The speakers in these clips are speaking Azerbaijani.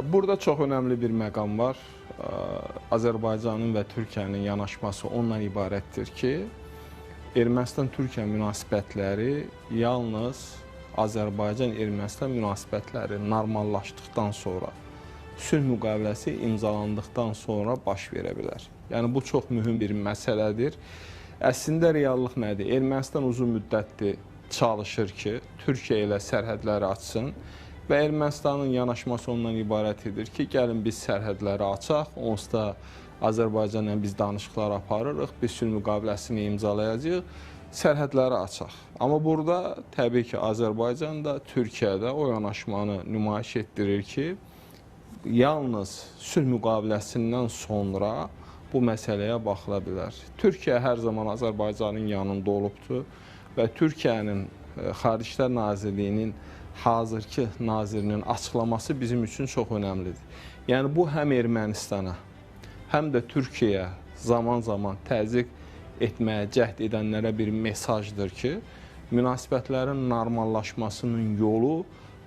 Burada çox önəmli bir məqam var. Azərbaycanın və Türkiyənin yanaşması ondan ibarətdir ki, Ermənistan-Türkiyə münasibətləri yalnız Azərbaycan-Ermənistan münasibətləri normallaşdıqdan sonra, sülh müqaviləsi imzalandıqdan sonra baş verə bilər. Yəni, bu çox mühüm bir məsələdir. Əslində, reallıq nədir? Ermənistan uzun müddətdir çalışır ki, Türkiyə ilə sərhədləri açsın və Ermənistanın yanaşması ondan ibarət edir ki, gəlin biz sərhədləri açaq, onsuz da Azərbaycanla biz danışıqlar aparırıq, biz sülh müqaviləsini imzalayacağıq, sərhədləri açaq. Amma burada təbii ki, Azərbaycan da, Türkiyə də o yanaşmanı nümayiş etdirir ki, yalnız sülh müqaviləsindən sonra bu məsələyə baxıla bilər. Türkiyə hər zaman Azərbaycanın yanında olubdur və Türkiyənin Xariclər Nazirliyinin hazırki nazirinin açıqlaması bizim üçün çox önəmlidir. Yəni, bu həm Ermənistana, həm də Türkiyəyə zaman-zaman təzyiq etməyə cəhd edənlərə bir mesajdır ki, münasibətlərin normallaşmasının yolu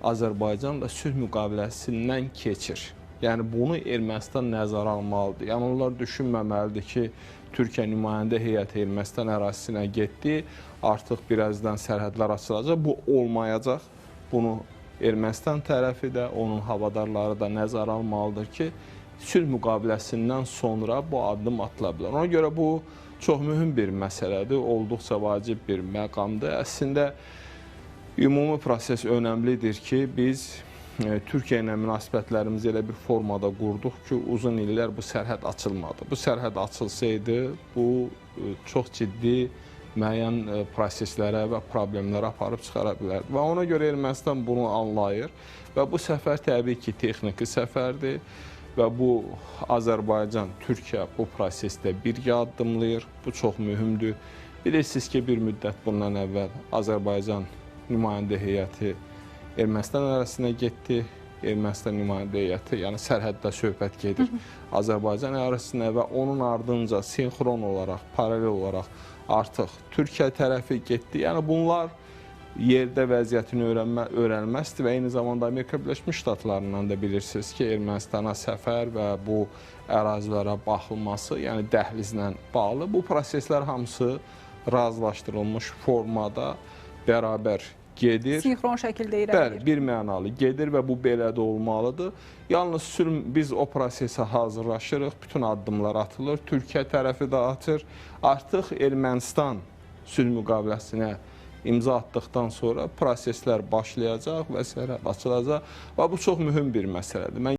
Azərbaycanla sülh müqaviləsindən keçir. Yəni, bunu Ermənistan nəzərə almalıdır. Yəni, onlar düşünməməlidir ki, Türkiyə nümayəndə heyəti Ermənistan ərazisinə getdi, artıq birazdan sərhədlər açılacaq. Bu olmayacaq. Bunu Ermənistan tərəfi də, onun havadarları da nəzərə almalıdır ki, sülh müqaviləsindən sonra bu addım atıla bilər. Ona görə bu çox mühüm bir məsələdir, olduqca vacib bir məqamdır. Əslində, ümumi proses önəmlidir ki, biz Türkiyə ilə münasibətlərimizi elə bir formada qurduq ki, uzun illər bu sərhəd açılmadı. Bu sərhəd açılsaydı, bu çox ciddi müəyyən proseslərə və problemlərə aparıb çıxara bilərdi. Və ona görə Ermənistan bunu anlayır və bu səfər təbii ki, texniki səfərdir və bu Azərbaycan, Türkiyə bu prosesdə birgə addımlayır. Bu çox mühümdür. Bilirsiniz ki, bir müddət bundan əvvəl Azərbaycan nümayəndə heyəti Ermənistan ərazisinə getdi. Ermənistan nümayəndə heyəti, yəni sərhəddə söhbət gedir Azərbaycan ərazisinə və onun ardınca sinxron olaraq, paralel olaraq artıq Türkiyə tərəfi getdi. Yəni, bunlar yerdə vəziyyətini öyrənməzdir və eyni zamanda Amerika Birləşmiş Ştatlarından da bilirsiniz ki, Ermənistana səfər və bu ərazilərə baxılması, yəni dəhlizlə bağlı. Bu proseslər hamısı razılaşdırılmış formada bərabər gedir. Sinxron şəkildə irəlidir. Bəli, bir mənalı gedir və bu belə də olmalıdır. Yalnız biz o prosesə hazırlaşırıq, bütün addımlar atılır, Türkiyə tərəfi də atır. Artıq Ermənistan sülh müqaviləsinə imza atdıqdan sonra proseslər başlayacaq və sərhəd açılacaq və bu çox mühüm bir məsələdir.